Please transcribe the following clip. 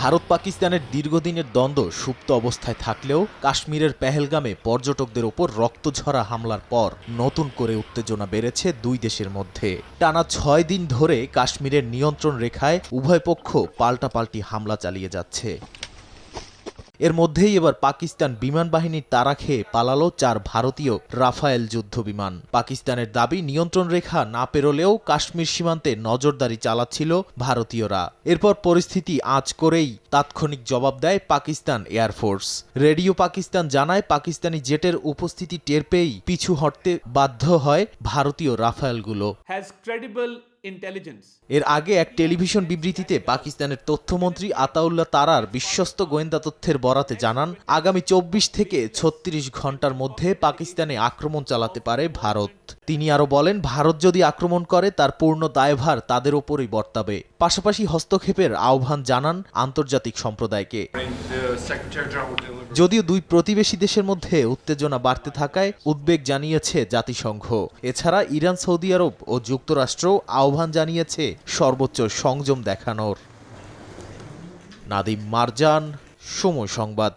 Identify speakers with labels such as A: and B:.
A: ভারত পাকিস্তানের দীর্ঘদিনের দ্বন্দ্ব সুপ্ত অবস্থায় থাকলেও কাশ্মীরের পেহেলগামে পর্যটকদের ওপর রক্তঝরা হামলার পর নতুন করে উত্তেজনা বেড়েছে দুই দেশের মধ্যে। টানা ৬ দিন ধরে কাশ্মীরের নিয়ন্ত্রণ রেখায় উভয় পক্ষ পাল্টাপাল্টি হামলা চালিয়ে যাচ্ছে। এর মধ্যেই এবার পাকিস্তান বিমান বাহিনীর তাড়া খেয়ে পালালো ৪ ভারতীয় রাফায়েল যুদ্ধ বিমান। পাকিস্তানের দাবি নিয়ন্ত্রণ রেখা না পেরোলেও কাশ্মীর সীমান্তে নজরদারি চালাচ্ছিল ভারতীয়রা। এরপর পরিস্থিতি আঁচ করেই তাৎক্ষণিক জবাব দেয় পাকিস্তান এয়ারফোর্স। রেডিও পাকিস্তান জানায়, পাকিস্তানি জেটের উপস্থিতি টের পেয়েই পিছু হটতে বাধ্য হয় ভারতীয় রাফায়েলগুলো। এর আগে এক টেলিভিশন বিবৃতিতে পাকিস্তানের তথ্যমন্ত্রী আতাউল্লাহ তারার বিশ্বস্ত গোয়েন্দা তথ্যের বরাতে জানান, আগামী ২৪ থেকে ৩৬ ঘন্টার মধ্যে পাকিস্তানে আক্রমণ চালাতে পারে ভারত। তিনি আরও বলেন, ভারত যদি আক্রমণ করে তার পূর্ণ দায়ভার তাদের ওপরই বর্তাবে। পাশাপাশি হস্তক্ষেপের আহ্বান জানান আন্তর্জাতিক সম্প্রদায়কে। যদিও দুই প্রতিবেশী দেশের মধ্যে উত্তেজনা বাড়তে থাকায় উদ্বেগ জানিয়েছে জাতিসংঘ। এছাড়া ইরান, সৌদি আরব ও যুক্তরাষ্ট্র আহ্বান জানিয়েছে সর্বোচ্চ সংযম দেখানোর। নাদিম মারজান, সময় সংবাদ।